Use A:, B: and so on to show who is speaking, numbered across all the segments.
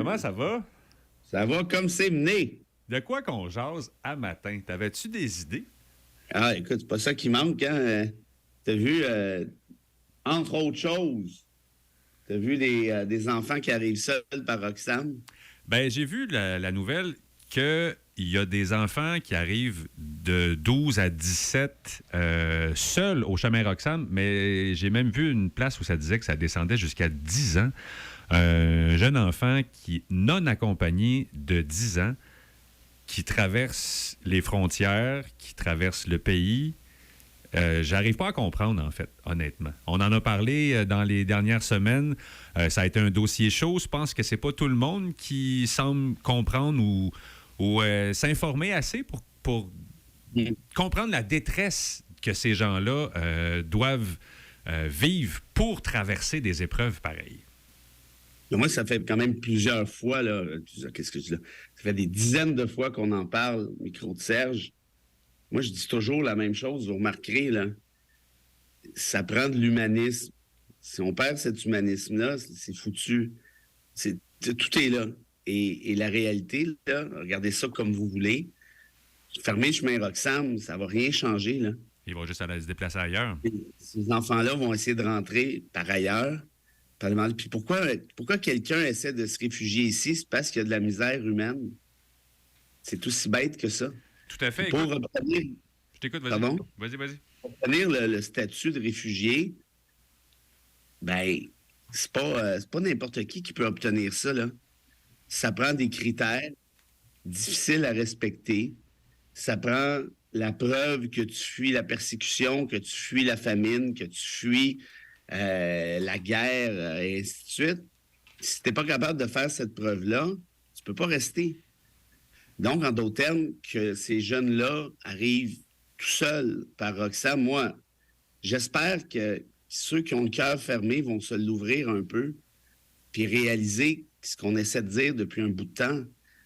A: comment ça va?
B: Ça va comme c'est mené.
A: De quoi qu'on jase à matin? T'avais-tu des idées?
B: Ah, écoute, c'est pas ça qui manque, hein? T'as vu, entre autres choses, t'as vu des enfants qui arrivent seuls par Roxane?
A: Ben, j'ai vu la nouvelle qu'il y a des enfants qui arrivent de 12 à 17 seuls au chemin Roxham, mais j'ai même vu une place où ça disait que ça descendait jusqu'à 10 ans. Un jeune enfant qui non accompagné de 10 ans, qui traverse les frontières, qui traverse le pays. J'arrive pas à comprendre, en fait, honnêtement. On en a parlé dans les dernières semaines. Ça a été un dossier chaud. Je pense que c'est pas tout le monde qui semble comprendre ou s'informer assez pour comprendre la détresse que ces gens-là doivent vivre pour traverser des épreuves pareilles.
B: Mais moi, ça fait quand même plusieurs fois, là. Qu'est-ce que je dis là? Ça fait des dizaines de fois qu'on en parle, au micro de Serge. Moi, je dis toujours la même chose. Vous remarquerez, là. Ça prend de l'humanisme. Si on perd cet humanisme-là, c'est foutu. Tout est là. Et la réalité, là, regardez ça comme vous voulez. Fermer le chemin Roxham, ça va rien changer, là.
A: Ils vont juste aller se déplacer ailleurs.
B: Ces enfants-là vont essayer de rentrer par ailleurs. Puis pourquoi quelqu'un essaie de se réfugier ici? C'est parce qu'il y a de la misère humaine. C'est aussi bête que ça.
A: Tout à fait.
B: Pour
A: Écoute,
B: obtenir,
A: je t'écoute, vas-y.
B: pardon?
A: Vas-y.
B: Pour obtenir le statut de réfugié, ben, c'est pas n'importe qui peut obtenir ça, là. Ça prend des critères difficiles à respecter. Ça prend la preuve que tu fuis la persécution, que tu fuis la famine, que tu fuis la guerre, et ainsi de suite. Si tu n'es pas capable de faire cette preuve-là, tu peux pas rester. Donc, en d'autres termes, que ces jeunes-là arrivent tout seuls par Roxham, moi, j'espère que ceux qui ont le cœur fermé vont se l'ouvrir un peu, puis réaliser ce qu'on essaie de dire depuis un bout de temps,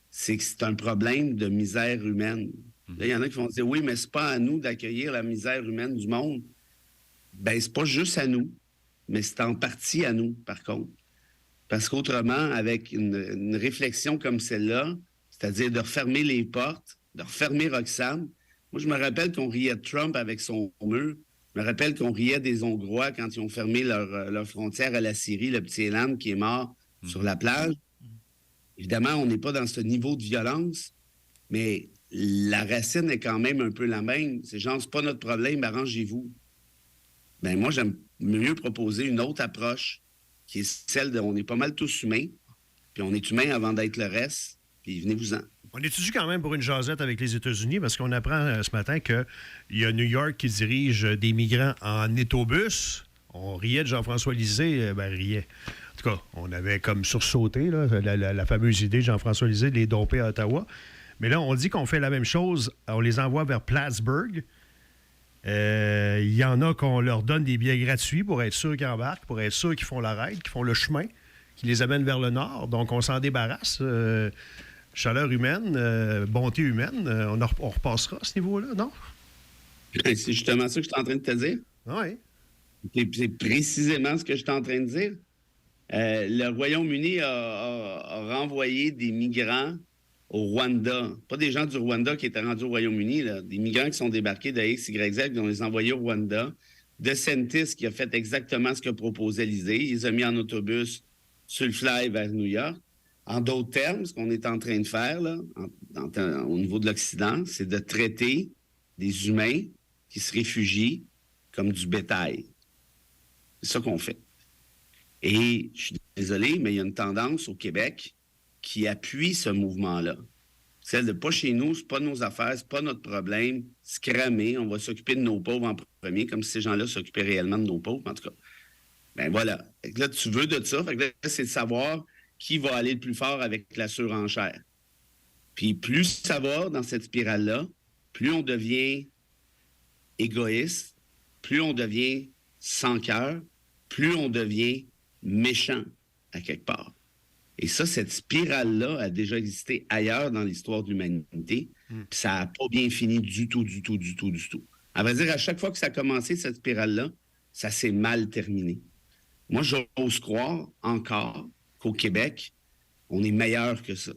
B: c'est que c'est un problème de misère humaine. Là, il y en a qui vont dire, oui, mais c'est pas à nous d'accueillir la misère humaine du monde. Ben, c'est pas juste à nous, mais c'est en partie à nous, par contre. Parce qu'autrement, avec une réflexion comme celle-là, c'est-à-dire de refermer les portes, de refermer Roxham. Moi, je me rappelle qu'on riait de Trump avec son mur. Je me rappelle qu'on riait des Hongrois quand ils ont fermé leur frontière à la Syrie, le petit Elan qui est mort sur la plage. Évidemment, on n'est pas dans ce niveau de violence, mais la racine est quand même un peu la même. C'est genre, c'est pas notre problème, arrangez-vous. Ben moi, j'aime mieux proposer une autre approche, qui est celle de on est pas mal tous humains, puis on est humain avant d'être le reste, puis venez-vous-en.
C: On étudie quand même pour une jasette avec les États-Unis parce qu'on apprend ce matin qu'il y a New York qui dirige des migrants en étobus. On riait de Jean-François Lisée, riait. En tout cas, on avait comme sursauté là, la fameuse idée de Jean-François Lisée de les domper à Ottawa. Mais là, on dit qu'on fait la même chose. On les envoie vers Plattsburgh. Il y en a qu'on leur donne des billets gratuits pour être sûr qu'ils embarquent, pour être sûr qu'ils font la ride, qu'ils font le chemin, qu'ils les amènent vers le nord. Donc, on s'en débarrasse. Chaleur humaine, bonté humaine, on repassera à ce niveau-là, non?
B: C'est justement ça que je suis en train de te dire.
C: Oui.
B: C'est précisément ce que je suis en train de dire. Le Royaume-Uni a renvoyé des migrants au Rwanda. Pas des gens du Rwanda qui étaient rendus au Royaume-Uni, là. Des migrants qui sont débarqués de X, Y, Z, qui ont les envoyés au Rwanda. DeSantis qui a fait exactement ce que proposait l'Élysée. Il les a mis en autobus sur le fly vers New York. En d'autres termes, ce qu'on est en train de faire là, au niveau de l'Occident, c'est de traiter des humains qui se réfugient comme du bétail. C'est ça qu'on fait. Et je suis désolé, mais il y a une tendance au Québec qui appuie ce mouvement-là. Celle de pas chez nous, c'est pas nos affaires, c'est pas notre problème, c'est cramé, on va s'occuper de nos pauvres en premier, comme si ces gens-là s'occupaient réellement de nos pauvres, en tout cas. Ben voilà. Fait que là, tu veux de ça, fait que là, c'est de savoir qui va aller le plus fort avec la surenchère. Puis plus ça va dans cette spirale-là, plus on devient égoïste, plus on devient sans cœur, plus on devient méchant à quelque part. Et ça, cette spirale-là a déjà existé ailleurs dans l'histoire de l'humanité, puis ça n'a pas bien fini du tout. À vrai dire, à chaque fois que ça a commencé, cette spirale-là, ça s'est mal terminé. Moi, j'ose croire encore qu'au Québec, on est meilleur que ça.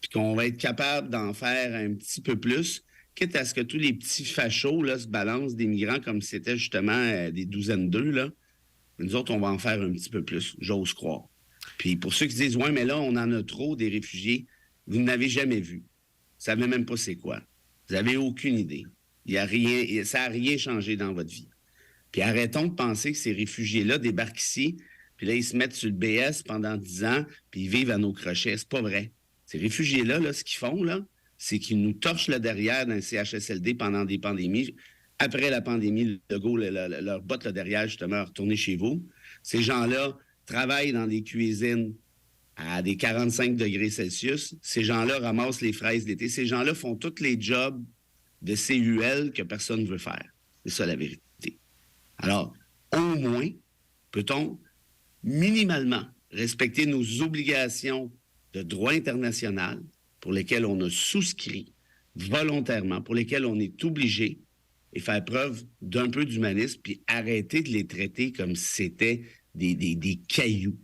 B: Puis qu'on va être capable d'en faire un petit peu plus, quitte à ce que tous les petits fachos là, se balancent des migrants comme si c'était justement des douzaines d'eux, là. Nous autres, on va en faire un petit peu plus, j'ose croire. Puis pour ceux qui disent « Ouais, mais là, on en a trop des réfugiés », vous n'avez jamais vu. Vous ne savez même pas c'est quoi. Vous n'avez aucune idée. Il y a rien, ça n'a rien changé dans votre vie. Puis arrêtons de penser que ces réfugiés-là débarquent ici, puis là, ils se mettent sur le BS pendant 10 ans, puis ils vivent à nos crochets. C'est pas vrai. Ces réfugiés-là, là, ce qu'ils font, là, c'est qu'ils nous torchent le derrière dans le CHSLD pendant des pandémies. Après la pandémie, le go leur botte le derrière, justement, à retourner chez vous. Ces gens-là travaillent dans des cuisines à des 45 degrés Celsius. Ces gens-là ramassent les fraises d'été. Ces gens-là font tous les jobs de CUL que personne ne veut faire. C'est ça la vérité. Alors, au moins, peut-on minimalement respecter nos obligations de droit international pour lesquelles on a souscrit volontairement, pour lesquelles on est obligé, et faire preuve d'un peu d'humanisme, puis arrêter de les traiter comme si c'était des cailloux.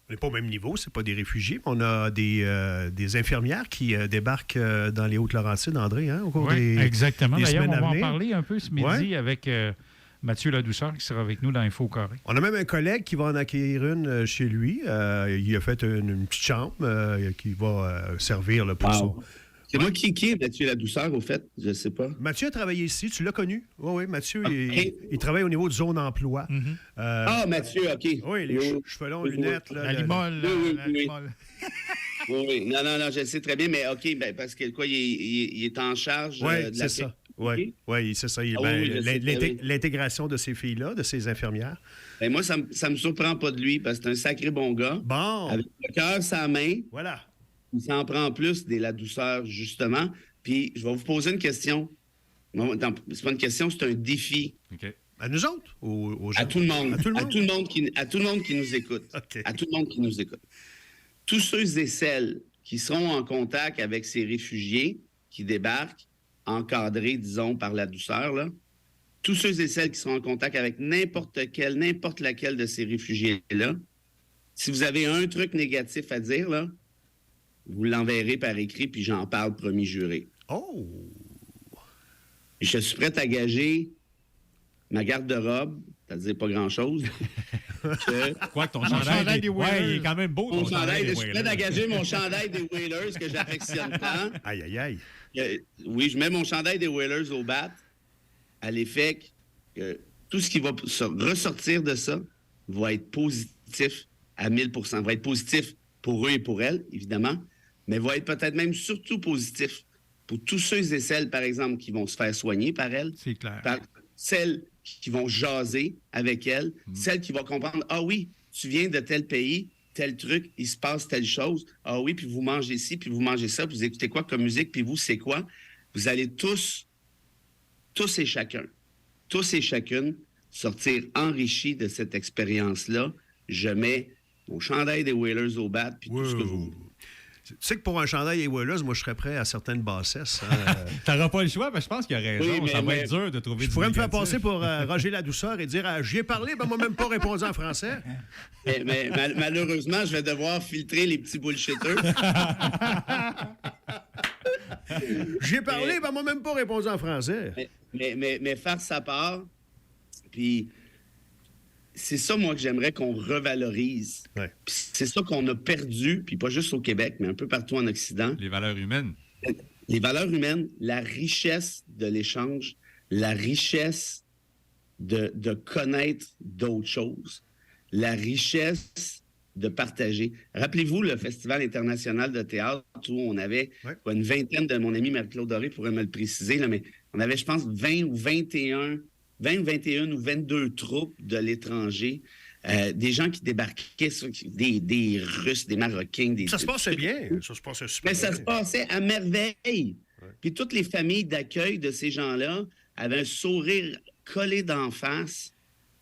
C: On n'est pas au même niveau, c'est pas des réfugiés. On a des infirmières qui débarquent dans les Hautes-Laurentides, André, hein, au cours des
D: exactement.
C: Des
D: D'ailleurs, on
C: semaines
D: va
C: à
D: en
C: venir.
D: parler un peu ce midi avec Mathieu Ladouceur qui sera avec nous dans Info Carré.
C: On a même un collègue qui va en acquérir une chez lui. Il a fait une petite chambre qui va servir là, pour
B: Wow.
C: son...
B: C'est moi qui est Mathieu Ladouceur, au fait? Je sais pas.
C: Mathieu a travaillé ici, tu l'as connu? Oui, Mathieu,
B: Okay.
C: il travaille au niveau de zone emploi.
B: Ah, Mathieu, OK.
C: Oui, les cheveux longs, lunettes. Là,
D: La limole.
B: Oui.
D: La limole.
B: Oui. Non, je sais très bien, mais OK, ben, parce que quoi, il est en charge
C: Oui,
B: de la...
C: c'est ça. Oui, c'est ça.
B: Ah oui, je sais très bien.
C: L'intégration de ces filles-là, de ces infirmières.
B: Ben, moi, ça me surprend pas de lui, parce que c'est un sacré bon gars.
C: Bon,
B: Avec le cœur sur la main,
C: voilà.
B: il s'en prend plus des Ladouceur, justement. Puis, je vais vous poser une question. Non, c'est pas une question, c'est un défi.
A: OK.
C: À nous autres? Aux gens?
B: À tout le monde.
C: À tout le monde?
B: À tout le monde qui nous écoute.
C: OK.
B: À tout le monde qui nous écoute. Tous ceux et celles qui seront en contact avec ces réfugiés qui débarquent, encadrés, disons, par Ladouceur, là, tous ceux et celles qui seront en contact avec n'importe laquelle de ces réfugiés-là, si vous avez un truc négatif à dire, là, vous l'enverrez par écrit, puis j'en parle promis juré.
C: Oh!
B: Et je suis prêt à gager ma garde-robe, c'est-à-dire pas grand-chose.
A: Quoi que ton
D: chandail
A: chandail
D: des
A: ouais,
D: Whalers.
A: il est quand même beau,
B: Mon
A: ton chandail
B: chandail,
A: des
B: je suis prêt à gager mon chandail des Whalers que j'affectionne tant.
C: Aïe.
B: Oui, je mets mon chandail des Whalers au bat à l'effet que tout ce qui va ressortir de ça va être positif à 1000 %. Va être positif pour eux et pour elles, évidemment, mais va être peut-être même surtout positif pour tous ceux et celles, par exemple, qui vont se faire soigner par elles,
D: C'est clair.
B: par celles qui vont jaser avec elles, celles qui vont comprendre, ah oui, tu viens de tel pays, tel truc, il se passe telle chose, ah oui, puis vous mangez ci, puis vous mangez ça, puis vous écoutez quoi comme musique, puis vous, c'est quoi? Vous allez tous et chacune, sortir enrichis de cette expérience-là. Je mets mon chandail des Whalers au bat, puis tout ce que vous voulez.
C: Tu sais que pour un chandail et Whalers, moi, je serais prêt à certaines bassesses. Hein.
A: T'auras pas le choix, mais je pense qu'il a raison.
B: Oui, mais-
A: ça va
B: mais-
A: être dur de trouver
C: Je
A: du
C: pourrais me faire
A: négatif.
C: passer pour Roger Ladouceur et dire j'y ai parlé, ben, moi, même pas répondu en français.
B: Mais malheureusement, je vais devoir filtrer les petits bullshitters.
C: J'y ai parlé, ben, moi, même pas répondu en français.
B: Mais faire sa part, puis c'est ça, moi, que j'aimerais qu'on revalorise.
C: Ouais.
B: Puis c'est ça qu'on a perdu, puis pas juste au Québec, mais un peu partout en Occident.
A: Les valeurs humaines.
B: Les valeurs humaines, la richesse de l'échange, la richesse de connaître d'autres choses, la richesse de partager. Rappelez-vous le Festival international de théâtre où on avait une vingtaine de mon ami Marie-Claude Doré pourrait me le préciser, là, mais on avait, je pense, 20 ou 21 ou 22 troupes de l'étranger, des gens qui débarquaient, des Russes, des Marocains.
C: Ça se passait bien. Ça se passait super
B: Mais ça
C: bien.
B: se passait à merveille. Puis toutes les familles d'accueil de ces gens-là avaient un sourire collé d'en face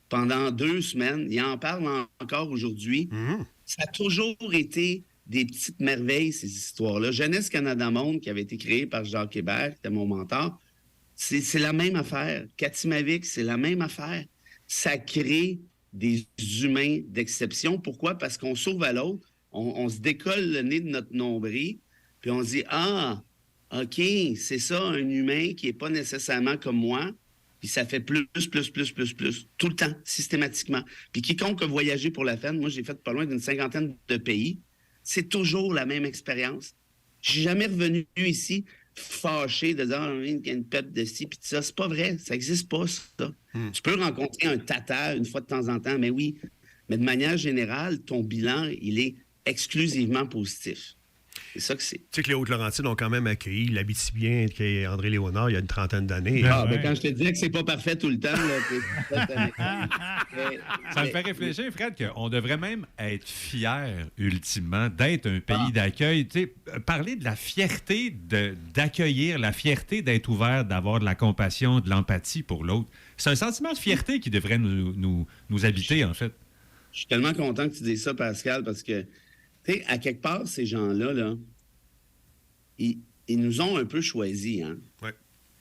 B: pendant 2 semaines. Ils en parlent encore aujourd'hui. Ça a toujours été des petites merveilles, ces histoires-là. Jeunesse Canada Monde, qui avait été créée par Jacques Hébert, qui était mon mentor, c'est la même affaire. Katimavik, c'est la même affaire. Ça crée des humains d'exception. Pourquoi? Parce qu'on s'ouvre à l'autre, on se décolle le nez de notre nombril, puis on se dit, ah, OK, c'est ça, un humain qui n'est pas nécessairement comme moi, puis ça fait plus, tout le temps, systématiquement. Puis quiconque a voyagé pour la fête, moi, j'ai fait pas loin d'une 50aine de pays, c'est toujours la même expérience. Je suis jamais revenu ici fâché de dire, ah, il y a une pète de ci, puis de ça. C'est pas vrai, ça n'existe pas, ça. Tu peux rencontrer un tata une fois de temps en temps, mais oui. Mais de manière générale, ton bilan, il est exclusivement positif. C'est ça que c'est.
C: Tu sais que les Hautes-Laurentides ont quand même accueilli l'Abitibien qui est André Léonard il y a une trentaine d'années.
B: Ah, ben quand je te disais que c'est pas parfait tout le temps,
A: Ça me fait réfléchir, Fred, qu'on devrait même être fier, ultimement, d'être un pays d'accueil. Tu sais, parler de la fierté d'accueillir, la fierté d'être ouvert, d'avoir de la compassion, de l'empathie pour l'autre. C'est un sentiment de fierté qui devrait nous habiter, en fait.
B: Je suis tellement content que tu dises ça, Pascal, parce que, tu sais, à quelque part, ces gens-là, là, ils nous ont un peu choisis. Hein?
C: Ouais.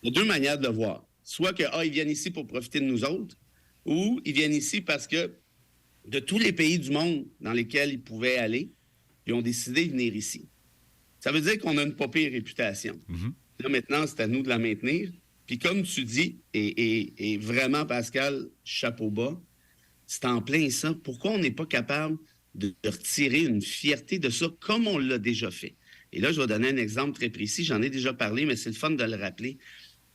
B: Il y a deux manières de le voir. Soit que, ils viennent ici pour profiter de nous autres, ou ils viennent ici parce que de tous les pays du monde dans lesquels ils pouvaient aller, ils ont décidé de venir ici. Ça veut dire qu'on a une pas pire réputation. Là, maintenant, c'est à nous de la maintenir. Puis comme tu dis, et vraiment, Pascal, chapeau bas, c'est en plein ça. Pourquoi on n'est pas capable de retirer une fierté de ça comme on l'a déjà fait? Et là, je vais donner un exemple très précis. J'en ai déjà parlé, mais c'est le fun de le rappeler.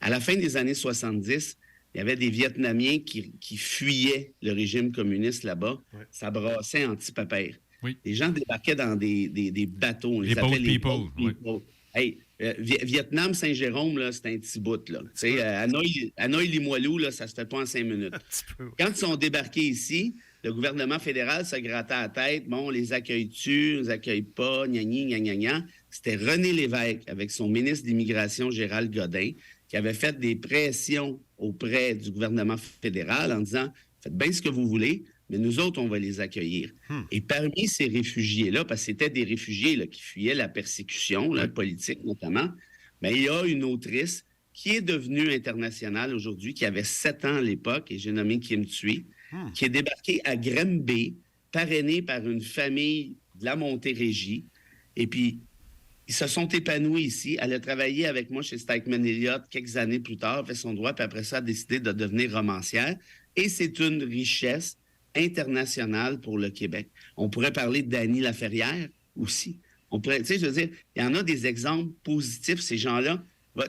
B: À la fin des années 70, il y avait des Vietnamiens qui fuyaient le régime communiste là-bas. Ouais. Ça brassait anti-papère. Oui. Les gens débarquaient dans des bateaux. On les appelait les boat people. Ouais. Hey, Vietnam, Saint-Jérôme, là, c'est un petit bout. Là. Hanoï, Limoilou, là, ça se fait pas en 5 minutes. Quand ils sont débarqués ici, le gouvernement fédéral se grattait la tête. Bon, on les accueille-tu, on les accueille pas, gna. C'était René Lévesque, avec son ministre de l'Immigration, Gérald Godin, qui avait fait des pressions auprès du gouvernement fédéral en disant « Faites bien ce que vous voulez, mais nous autres, on va les accueillir. » Et parmi ces réfugiés-là, parce que c'était des réfugiés là, qui fuyaient la persécution là, politique notamment, bien, il y a une autrice qui est devenue internationale aujourd'hui, qui avait 7 ans à l'époque, et j'ai nommé Kim Thuy, qui est débarquée à Granby, parrainée par une famille de la Montérégie. Et puis, ils se sont épanouis ici. Elle a travaillé avec moi chez Stikeman Elliott quelques années plus tard, fait son droit, puis après ça, a décidé de devenir romancière. Et c'est une richesse internationale pour le Québec. On pourrait parler de Dany Laferrière aussi. On pourrait, tu sais, je veux dire, il y en a des exemples positifs, ces gens-là.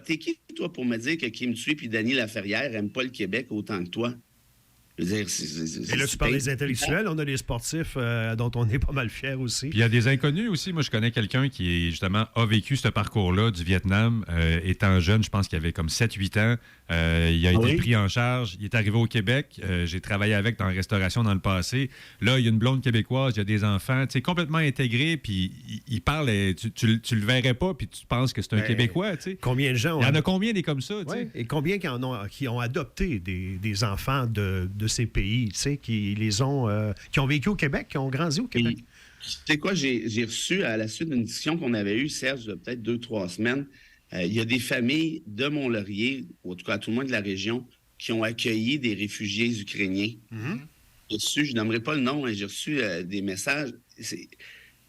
B: T'es qui, toi, pour me dire que Kim Thuy et Dany Laferrière n'aiment pas le Québec autant que toi? Je veux dire,
C: et là, tu parles des intellectuels, on a des sportifs dont on est pas mal fiers aussi.
A: Puis il y a des inconnus aussi. Moi, je connais quelqu'un qui, justement, a vécu ce parcours-là du Vietnam. Étant jeune, je pense qu'il avait comme 7-8 ans. Il a été pris en charge. Il est arrivé au Québec. J'ai travaillé avec dans la restauration dans le passé. Là, il y a une blonde québécoise, il y a des enfants. Tu sais, complètement intégré. Puis il parle, tu le verrais pas, puis tu penses que c'est un Québécois. Tu sais.
C: Combien de gens?
A: Il y en a combien des comme ça? Tu sais?
C: Et combien qui ont adopté des enfants de ces pays, tu sais, qui ont vécu au Québec, qui ont grandi au Québec?
B: Tu sais quoi, j'ai reçu, à la suite d'une discussion qu'on avait eue, Serge, il y a peut-être 2-3 semaines, il y a des familles de Mont-Laurier, ou en tout cas à tout le moins de la région, qui ont accueilli des réfugiés ukrainiens. J'ai reçu, je n'aimerais pas le nom, j'ai reçu des messages.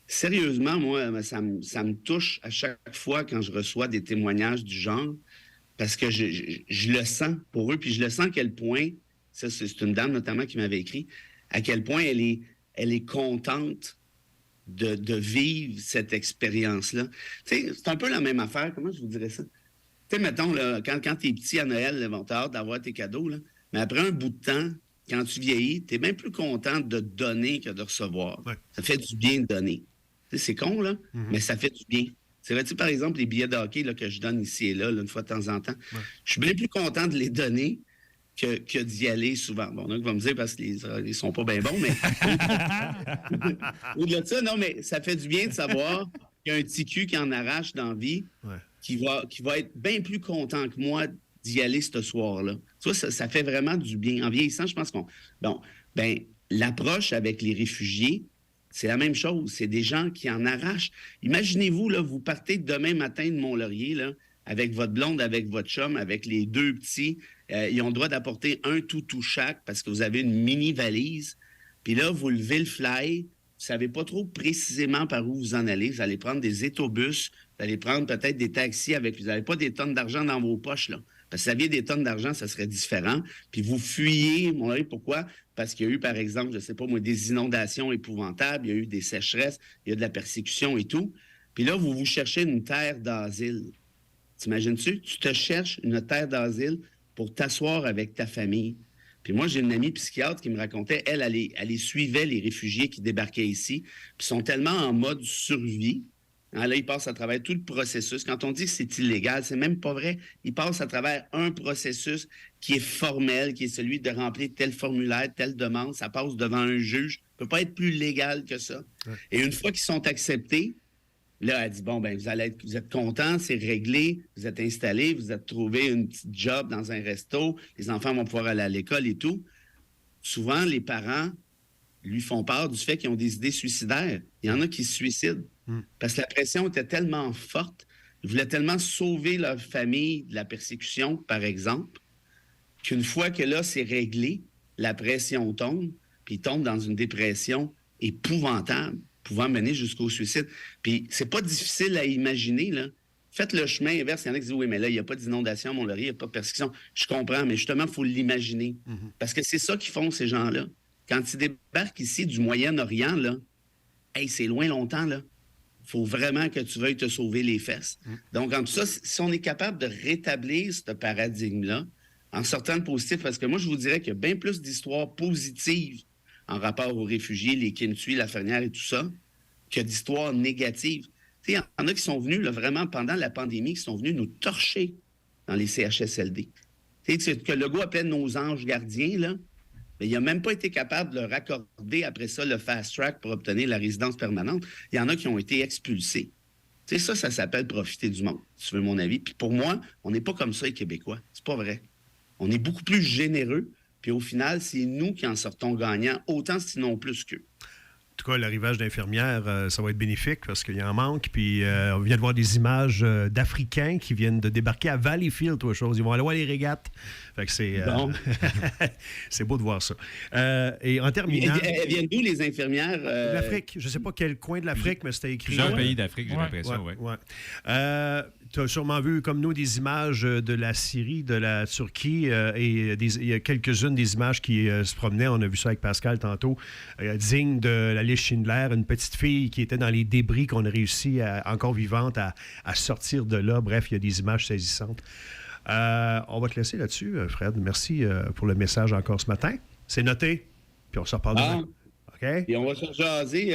B: Sérieusement, moi, ça me touche à chaque fois quand je reçois des témoignages du genre, parce que je le sens pour eux, puis je le sens à quel point, ça c'est une dame notamment qui m'avait écrit, à quel point elle est contente de vivre cette expérience-là. Tu sais, c'est un peu la même affaire, comment je vous dirais ça? Tu sais, mettons, là, quand t'es petit à Noël, t'as hâte d'avoir tes cadeaux, là, mais après un bout de temps, quand tu vieillis, t'es bien plus content de donner que de recevoir. Ouais. Ça fait du bien de donner. Tu sais, c'est con, là, mais ça fait du bien. C'est vrai, tu sais, par exemple, les billets de hockey là, que je donne ici et là, une fois de temps en temps, je suis bien plus content de les donner que d'y aller souvent. Bon, donc, va me dire parce qu'ils sont pas bien bons, mais au-delà de ça, non, mais ça fait du bien de savoir qu'il y a un petit cul qui en arrache dans la vie, qui va être bien plus content que moi d'y aller ce soir-là. Ça fait vraiment du bien. En vieillissant, je pense l'approche avec les réfugiés, c'est la même chose. C'est des gens qui en arrachent. Imaginez-vous, là, vous partez demain matin de Mont-Laurier, là, avec votre blonde, avec votre chum, avec les 2 petits. Ils ont le droit d'apporter un toutou chaque parce que vous avez une mini-valise. Puis là, vous levez le fly, savez pas trop précisément par où vous en allez. Vous allez prendre des étobus, vous allez prendre peut-être des taxis avec... Vous n'avez pas des tonnes d'argent dans vos poches, là. Parce que si vous aviez des tonnes d'argent, ça serait différent. Puis vous fuyez, mon avis, pourquoi? Parce qu'il y a eu, par exemple, je ne sais pas moi, des inondations épouvantables, il y a eu des sécheresses, il y a de la persécution et tout. Puis là, vous cherchez une terre d'asile. T'imagines-tu? Tu te cherches une terre d'asile pour t'asseoir avec ta famille. Puis moi, j'ai une amie psychiatre qui me racontait, elle suivait les réfugiés qui débarquaient ici, puis sont tellement en mode survie. Hein, là, ils passent à travers tout le processus. Quand on dit que c'est illégal, c'est même pas vrai. Ils passent à travers un processus qui est formel, qui est celui de remplir tel formulaire, telle demande. Ça passe devant un juge. Ça peut pas être plus légal que ça. Ouais. Et une fois qu'ils sont acceptés, là, elle dit, bon, ben vous êtes contents, c'est réglé, vous êtes installés, vous êtes trouvé une petite job dans un resto, les enfants vont pouvoir aller à l'école et tout. Souvent, les parents lui font part du fait qu'ils ont des idées suicidaires. Il y en a qui se suicident. Parce que la pression était tellement forte, ils voulaient tellement sauver leur famille de la persécution, par exemple, qu'une fois que là, c'est réglé, la pression tombe, puis ils tombent dans une dépression épouvantable, pouvant mener jusqu'au suicide. Puis c'est pas difficile à imaginer, là. Faites le chemin inverse. Il y en a qui disent, oui, mais là, il n'y a pas d'inondation à Mont-Laurier, il n'y a pas de persécution. Je comprends, mais justement, il faut l'imaginer. Parce que c'est ça qu'ils font, ces gens-là. Quand ils débarquent ici du Moyen-Orient, là, hey, c'est loin longtemps, là. Il faut vraiment que tu veuilles te sauver les fesses. Donc, en tout ça, si on est capable de rétablir ce paradigme-là, en sortant le positif, parce que moi, je vous dirais qu'il y a bien plus d'histoires positives en rapport aux réfugiés, les Kintsugi, la Fernière et tout ça, que d'histoires négatives. Il y en a qui sont venus, là, vraiment, pendant la pandémie, qui sont venus nous torcher dans les CHSLD. Que Legault appelait nos anges gardiens, là, mais il n'a même pas été capable de leur accorder après ça le fast-track pour obtenir la résidence permanente. Il y en a qui ont été expulsés. Ça s'appelle profiter du monde, si tu veux mon avis. Puis pour moi, on n'est pas comme ça, les Québécois. C'est pas vrai. On est beaucoup plus généreux, puis au final, c'est nous qui en sortons gagnants, autant sinon plus qu'eux.
C: En tout cas, l'arrivage d'infirmières, ça va être bénéfique parce qu'il y en manque. Puis on vient de voir des images d'Africains qui viennent de débarquer à Valleyfield, ou autre chose. Ils vont aller voir les régates. Fait que c'est
B: bon.
C: c'est beau de voir ça. Et en terminant...
B: Elles viennent d'où, les infirmières?
C: L'Afrique. Je ne sais pas quel coin de l'Afrique, mais c'était écrit.
A: Plusieurs pays d'Afrique, j'ai l'impression, oui.
C: Tu as sûrement vu, comme nous, des images de la Syrie, de la Turquie, et il y a quelques-unes des images qui se promenaient. On a vu ça avec Pascal tantôt, digne de la liste Schindler, une petite fille qui était dans les débris qu'on a réussi, encore vivante, à sortir de là. Bref, il y a des images saisissantes. On va te laisser là-dessus, Fred. Merci pour le message encore ce matin. C'est noté, puis on se reparle demain. OK?
B: Et on va se jaser...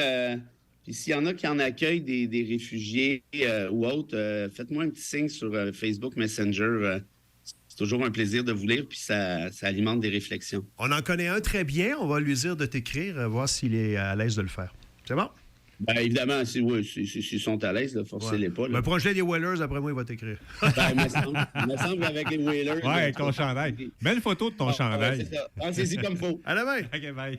B: Puis s'il y en a qui en accueillent des réfugiés ou autres, faites-moi un petit signe sur Facebook Messenger. C'est toujours un plaisir de vous lire, puis ça alimente des réflexions.
C: On en connaît un très bien. On va lui dire de t'écrire, voir s'il est à l'aise de le faire. C'est bon?
B: Bien, évidemment, s'ils sont à l'aise, forcez-les pas.
C: Mais pour les Whalers, après moi, il va t'écrire.
B: Il me semble avec les Whalers.
A: Ouais, avec ton chandail. Belle photo de ton chandail.
B: Ouais, c'est ça. Pensez-y comme il faut.
C: À demain.
A: OK, bye.